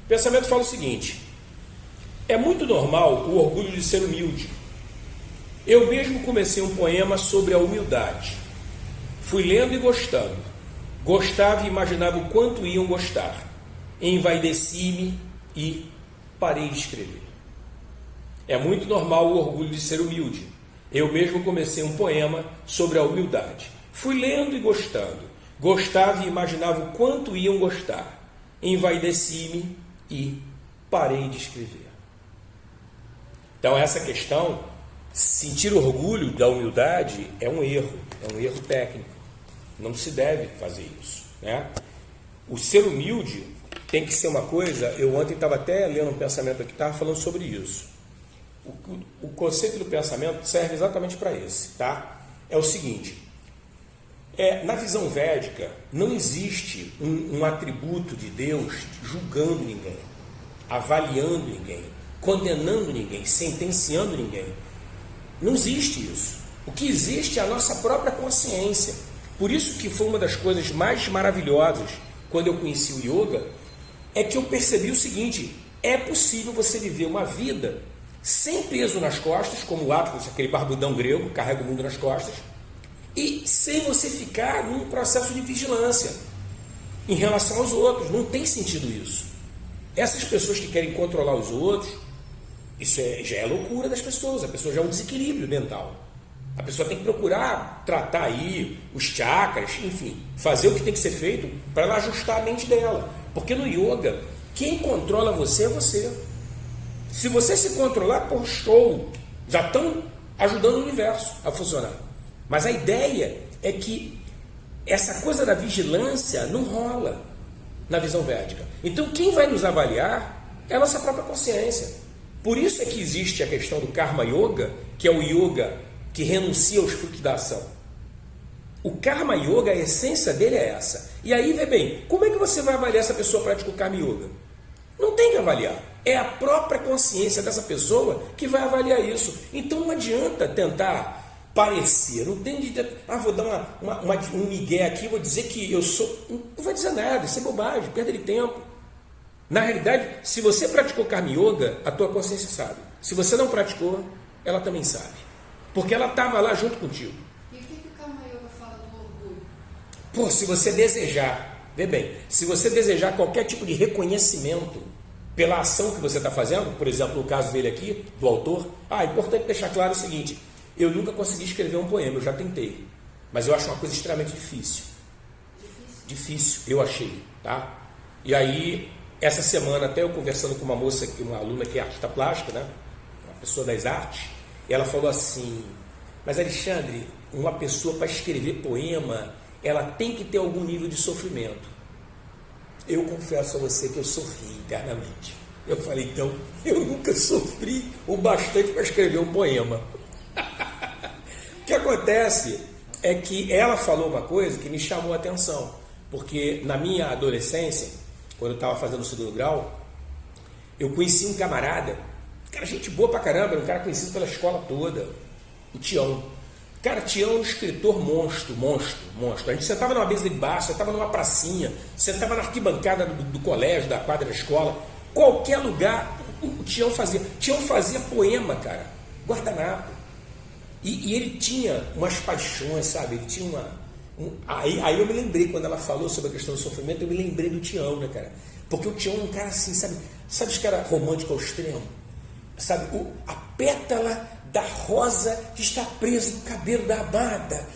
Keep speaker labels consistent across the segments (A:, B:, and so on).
A: pensamento fala o seguinte: é muito normal o orgulho de ser humilde. Eu mesmo comecei um poema sobre a humildade. Fui lendo e gostando. Gostava e imaginava o quanto iam gostar. Envaideci-me e parei de escrever. É muito normal o orgulho de ser humilde. Eu mesmo comecei um poema sobre a humildade. Fui lendo e gostando. Gostava e imaginava o quanto iam gostar. Envaideci-me e parei de escrever. Então essa questão, sentir orgulho da humildade é um erro técnico. Não se deve fazer isso, né? O ser humilde tem que ser uma coisa. Eu ontem estava até lendo um pensamento aqui, estava falando sobre isso. O conceito do pensamento serve exatamente para esse, tá? É o seguinte: na visão védica não existe um atributo de Deus julgando ninguém, avaliando ninguém, condenando ninguém, sentenciando ninguém. Não existe isso. O que existe é a nossa própria consciência. Por isso que foi uma das coisas mais maravilhosas quando eu conheci o yoga, é que eu percebi o seguinte: é possível você viver uma vida sem peso nas costas, como o Atlas, aquele barbudão grego, carrega o mundo nas costas, e sem você ficar num processo de vigilância em relação aos outros. Não tem sentido isso. Essas pessoas que querem controlar os outros, isso já é loucura das pessoas. A pessoa já é um desequilíbrio mental. A pessoa tem que procurar tratar aí os chakras, enfim, fazer o que tem que ser feito para ela ajustar a mente dela. Porque no yoga, quem controla você é você. Se você se controlar, por show, já estão ajudando o universo a funcionar. Mas a ideia é que essa coisa da vigilância não rola na visão védica. Então quem vai nos avaliar é a nossa própria consciência. Por isso é que existe a questão do Karma Yoga, que é o yoga que renuncia aos frutos da ação. O Karma Yoga, a essência dele é essa. E aí, vê bem, como é que você vai avaliar se a pessoa pratica o Karma Yoga? Não tem que avaliar. É a própria consciência dessa pessoa que vai avaliar isso. Então não adianta tentar parecer. Não tem de... vou dar um migué aqui, vou dizer que eu sou... Não vai dizer nada, isso é bobagem, perda de tempo. Na realidade, se você praticou Karma Yoga, a tua consciência sabe. Se você não praticou, ela também sabe. Porque ela estava lá junto contigo.
B: E o que o Karma Yoga fala do orgulho?
A: Pô, se você desejar, vê bem, se você desejar qualquer tipo de reconhecimento pela ação que você está fazendo, por exemplo, no caso dele aqui, do autor, é importante deixar claro o seguinte: eu nunca consegui escrever um poema, eu já tentei, mas eu acho uma coisa extremamente difícil. Difícil, eu achei, tá? E aí, essa semana, até eu conversando com uma moça, uma aluna que é artista plástica, né? Uma pessoa das artes, e ela falou assim: mas Alexandre, uma pessoa para escrever poema, ela tem que ter algum nível de sofrimento. Eu confesso a você que eu sorri internamente. Eu falei, então, eu nunca sofri o bastante para escrever um poema. O que acontece é que ela falou uma coisa que me chamou a atenção, porque na minha adolescência, quando eu estava fazendo o segundo grau, eu conheci um camarada, cara, gente boa pra caramba, era um cara conhecido pela escola toda, o Tião. Cara, Tião é um escritor monstro. A gente sentava numa mesa de bar, sentava numa pracinha, sentava na arquibancada do colégio, da quadra da escola, qualquer lugar, o Tião fazia. Tião fazia poema, cara, guardanapo. E ele tinha umas paixões, sabe? Ele tinha Aí eu me lembrei, quando ela falou sobre a questão do sofrimento, eu me lembrei do Tião, né, cara? Porque o Tião é um cara assim, sabe os caras românticos ao extremo? Sabe, a pétala da rosa que está presa no cabelo da amada.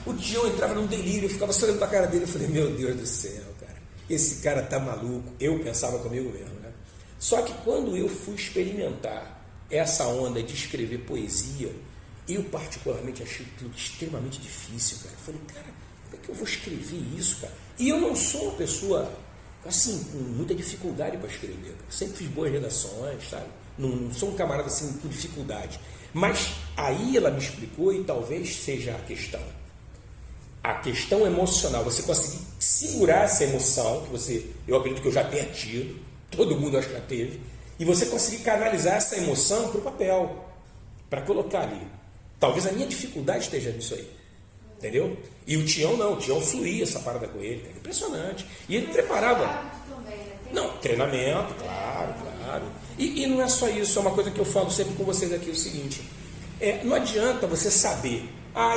A: O Tião entrava num delírio, eu ficava só olhando pra cara dele, eu falei, meu Deus do céu, cara, esse cara tá maluco. Eu pensava comigo mesmo, né? Só que quando eu fui experimentar essa onda de escrever poesia, eu particularmente achei tudo extremamente difícil, cara. Eu falei, cara, como é que eu vou escrever isso, cara? E eu não sou uma pessoa, assim, com muita dificuldade para escrever, cara. Sempre fiz boas redações, sabe? Não sou um camarada assim com dificuldade. Mas aí ela me explicou, e talvez seja a questão. A questão emocional, você conseguir segurar essa emoção, eu acredito que eu já tenha tido, todo mundo acho que já teve, e você conseguir canalizar essa emoção para o papel, para colocar ali. Talvez a minha dificuldade esteja nisso aí. Entendeu? E o Tião não, o Tião fluía essa parada com ele, cara. Impressionante. E ele preparava. Não, treinamento, claro. E não é só isso, é uma coisa que eu falo sempre com vocês aqui, o seguinte, não adianta você saber,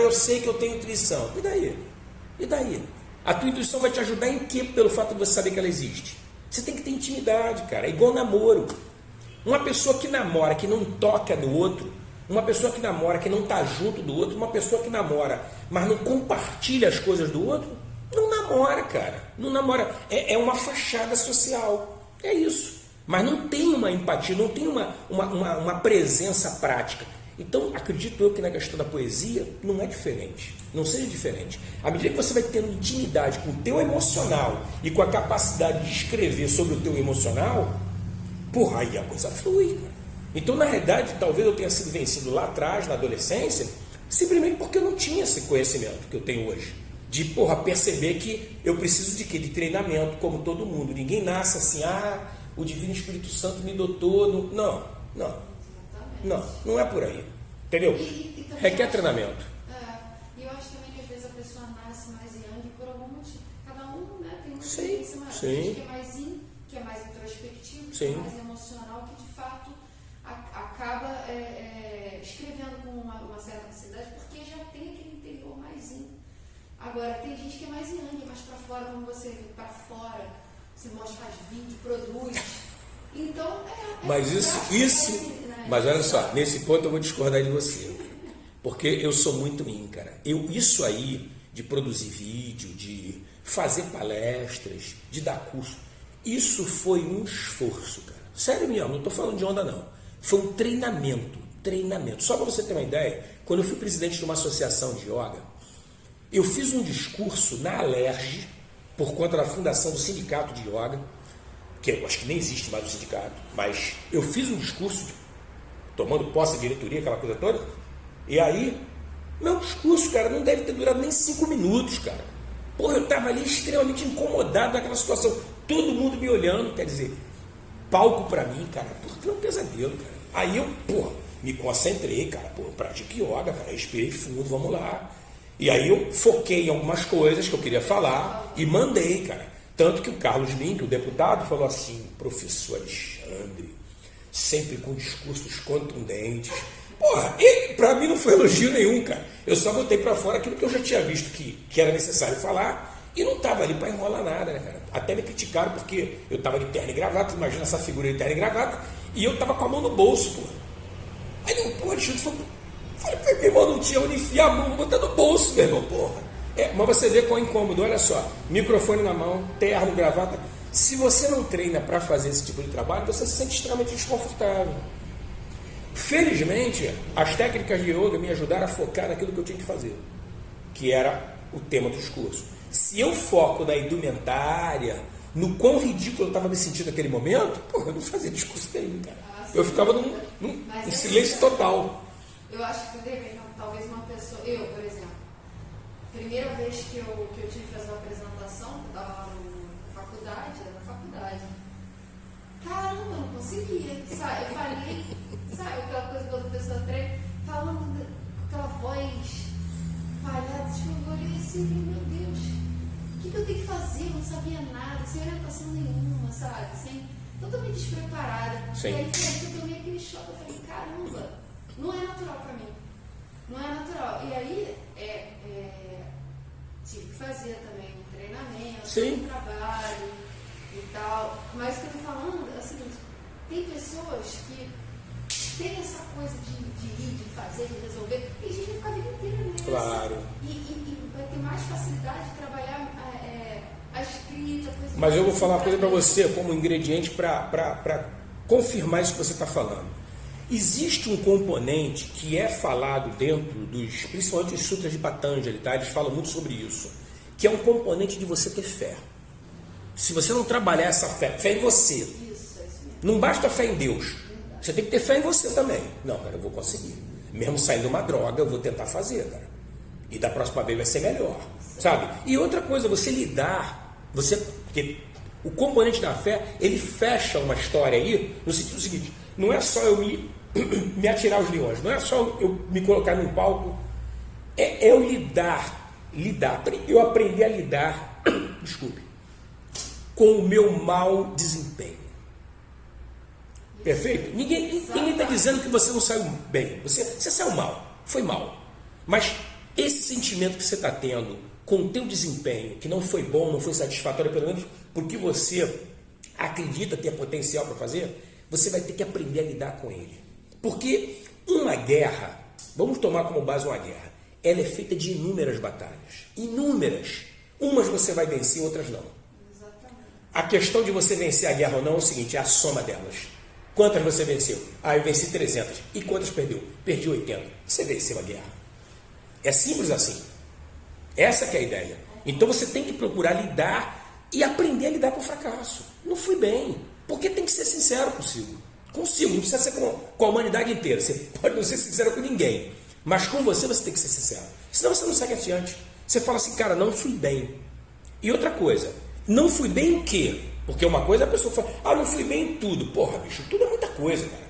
A: eu sei que eu tenho intuição, e daí? E daí? A tua intuição vai te ajudar em quê pelo fato de você saber que ela existe? Você tem que ter intimidade, cara, é igual namoro. Uma pessoa que namora, que não toca no outro, uma pessoa que namora, que não está junto do outro, uma pessoa que namora, mas não compartilha as coisas do outro, não namora, cara. Não namora. É uma fachada social. É isso. Mas não tem uma empatia, não tem uma presença prática. Então, acredito eu que na questão da poesia não é diferente. Não seja diferente. À medida que você vai tendo intimidade com o teu emocional e com a capacidade de escrever sobre o teu emocional, porra, aí a coisa flui, cara. Então, na realidade, talvez eu tenha sido vencido lá atrás, na adolescência, simplesmente porque eu não tinha esse conhecimento que eu tenho hoje. De, perceber que eu preciso de quê? De treinamento, como todo mundo. Ninguém nasce assim, o Divino Espírito Santo me dotou. Não é por aí. Entendeu? Requer treinamento.
B: E eu acho também que às vezes a pessoa nasce mais yang por algum motivo. Cada um, né, tem uma experiência maior. Tem gente que é mais yin, que é mais introspectivo, que é mais emocional, que de fato acaba escrevendo com uma certa facilidade, porque já tem aquele interior mais yin. Agora, tem gente que é mais yang, mais para fora, como você vê, para fora, você mostra, faz vídeo, produz. Então,
A: mas olha só, nesse ponto eu vou discordar de você. Porque eu sou muito mim, cara. Isso aí, de produzir vídeo, de fazer palestras, de dar curso, isso foi um esforço, cara. Sério mesmo, não estou falando de onda, não. Foi um treinamento. Só para você ter uma ideia, quando eu fui presidente de uma associação de yoga, eu fiz um discurso na Alerj, por conta da fundação do sindicato de yoga, que eu acho que nem existe mais o sindicato, mas eu fiz um discurso tomando posse da diretoria, aquela coisa toda, e aí, meu discurso, cara, não deve ter durado nem 5 minutos, cara. Porra, eu estava ali extremamente incomodado naquela situação, todo mundo me olhando, quer dizer, palco pra mim, cara, porque é um pesadelo, cara. Aí eu, me concentrei, cara, eu pratico yoga, cara, respirei fundo, vamos lá. E aí eu foquei em algumas coisas que eu queria falar e mandei, cara. Tanto que o Carlos Link, o deputado, falou assim, professor Alexandre, sempre com discursos contundentes. Ele, pra mim não foi elogio nenhum, cara. Eu só botei pra fora aquilo que eu já tinha visto que era necessário falar e não tava ali pra enrolar nada, né, cara? Até me criticaram porque eu tava de terno e gravata, imagina essa figura de terno e gravata, e eu tava com a mão no bolso, Aí não, Alexandre, falei, meu irmão, não tinha onde enfiar a mão, vou botar no bolso, meu irmão, mas você vê qual é incômodo, olha só, microfone na mão, terno, gravata. Se você não treina para fazer esse tipo de trabalho, você se sente extremamente desconfortável. Felizmente, as técnicas de yoga me ajudaram a focar naquilo que eu tinha que fazer, que era o tema do discurso. Se eu foco na indumentária, no quão ridículo eu estava me sentindo naquele momento, eu não fazia discurso nenhum, cara. Eu ficava num silêncio total.
B: Eu acho que talvez uma pessoa, eu, por exemplo, primeira vez que eu tive que fazer uma apresentação, eu estava lá na faculdade, caramba, eu não conseguia, sabe? Eu falei, sabe aquela coisa que outra pessoa treina, falando com aquela voz falhada, eu olhei assim, meu Deus, o que eu tenho que fazer? Eu não sabia nada, sem orientação nenhuma, sabe? Totalmente despreparada.
A: Sim.
B: E aí eu tomei aquele choque, eu falei, caramba, não é natural para mim. Não é natural. E aí, tive que fazer também um treinamento, um trabalho e tal. Mas o que eu estou falando é o seguinte, tem pessoas que têm essa coisa de ir, de fazer, de resolver, e a gente vai ficar a vida inteira nessa.
A: Claro.
B: E vai ter mais facilidade de trabalhar a escrita.
A: Mas eu vou falar uma coisa para você, como ingrediente para confirmar isso que você está falando. Existe um componente que é falado dentro dos, principalmente os sutras de Patanjali, tá? Eles falam muito sobre isso, que é um componente de você ter fé. Se você não trabalhar essa fé em você, não basta fé em Deus, você tem que ter fé em você também. Não, cara, eu vou conseguir. Mesmo saindo uma droga, eu vou tentar fazer, cara. E da próxima vez vai ser melhor, sabe? E outra coisa, você lidar, porque o componente da fé, ele fecha uma história aí, no sentido seguinte, não é só eu me atirar aos leões, não é só eu me colocar num palco, é eu lidar, eu aprender a lidar, desculpe, com o meu mau desempenho. Perfeito? Ninguém está dizendo que você não saiu bem. Você saiu mal. Foi mal. Mas esse sentimento que você está tendo com o teu desempenho, que não foi bom, não foi satisfatório, pelo menos porque você acredita ter potencial para fazer, você vai ter que aprender a lidar com ele. Porque uma guerra, vamos tomar como base uma guerra, ela é feita de inúmeras batalhas. Inúmeras. Umas você vai vencer, outras não.
B: Exatamente.
A: A questão de você vencer a guerra ou não é o seguinte, é a soma delas. Quantas você venceu? Eu venci 300. E quantas perdeu? Perdi 80. Você venceu a guerra. É simples assim. Essa que é a ideia. Então você tem que procurar lidar e aprender a lidar com o fracasso. Não fui bem. Porque tem que ser sincero consigo. Consigo, não precisa ser com a humanidade inteira. Você pode não ser sincero com ninguém. Mas com você tem que ser sincero. Senão você não segue adiante. Você fala assim, cara, não fui bem. E outra coisa, não fui bem em quê? Porque uma coisa a pessoa fala, não fui bem em tudo. Porra, bicho, tudo é muita coisa, cara.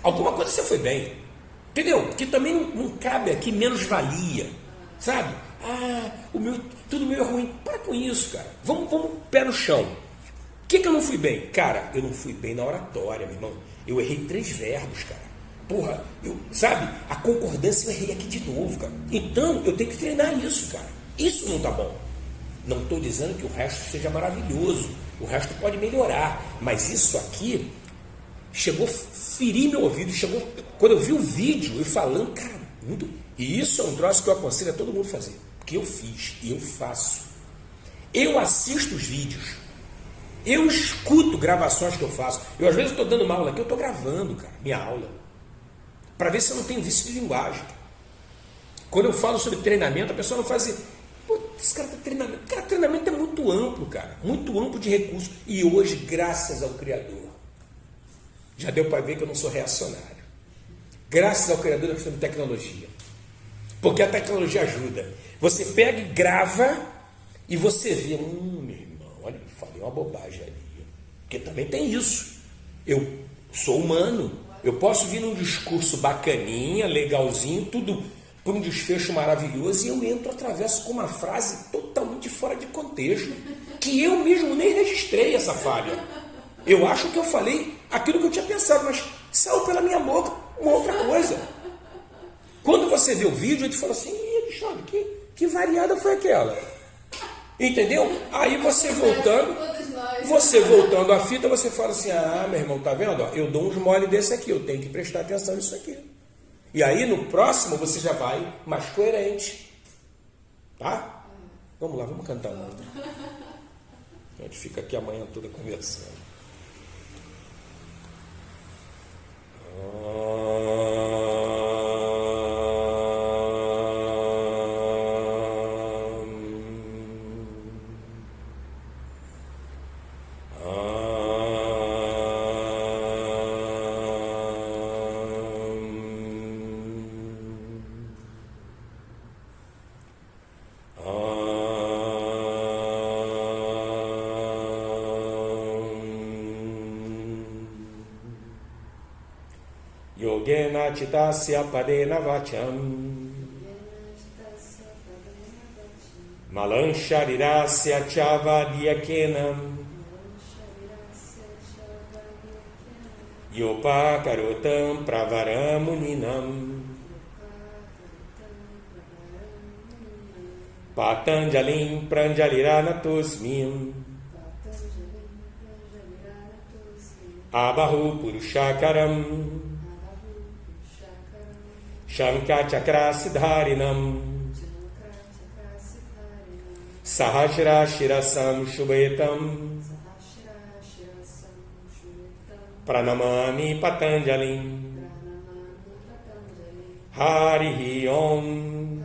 A: Alguma coisa você foi bem. Entendeu? Porque também não cabe aqui menos-valia. Sabe? Tudo meu é ruim. Para com isso, cara. Vamos pé no chão. O que eu não fui bem? Cara, eu não fui bem na oratória, meu irmão. Eu errei 3 verbos, cara. Porra, sabe? A concordância eu errei aqui de novo, cara. Então, eu tenho que treinar isso, cara. Isso não tá bom. Não estou dizendo que o resto seja maravilhoso. O resto pode melhorar. Mas isso aqui chegou a ferir meu ouvido. Quando eu vi o vídeo, eu falando, cara, muito. E isso é um troço que eu aconselho a todo mundo fazer. Porque eu fiz e eu faço. Eu assisto os vídeos. Eu escuto gravações que eu faço. Eu às vezes estou dando uma aula aqui, eu estou gravando, cara, minha aula. Para ver se eu não tenho vício de linguagem. Quando eu falo sobre treinamento, a pessoa não faz assim, pô, esse cara tá treinamento. Cara, treinamento é muito amplo, cara. Muito amplo de recursos. E hoje, graças ao Criador, já deu para ver que eu não sou reacionário. Graças ao Criador, nós temos tecnologia. Porque a tecnologia ajuda. Você pega e grava e você vê, meu irmão, olha, eu falei uma bobagem ali. Porque também tem isso. Eu sou humano. Eu posso vir num discurso bacaninha, legalzinho, tudo por um desfecho maravilhoso, e eu entro, atravesso com uma frase totalmente fora de contexto, que eu mesmo nem registrei essa falha. Eu acho que eu falei aquilo que eu tinha pensado, mas saiu pela minha boca uma outra coisa. Quando você vê o vídeo, a gente fala assim, Alexandre, que variada foi aquela? Entendeu? Aí você voltando à fita, você fala assim, meu irmão, tá vendo? Eu dou uns mole desse aqui, eu tenho que prestar atenção nisso aqui. E aí, no próximo, você já vai mais coerente. Tá? Vamos lá, vamos cantar uma outra. A gente fica aqui amanhã toda conversando. Yogena citasya padena vacham malancharirasya chavadyakenam yopakarotam pravaramuninam patanjalim pranjaliranatusmim abahu purushakaram Shankachakra-siddharinam Sahasrashirasam Shubhetam Pranamami Patanjalim Harihi Om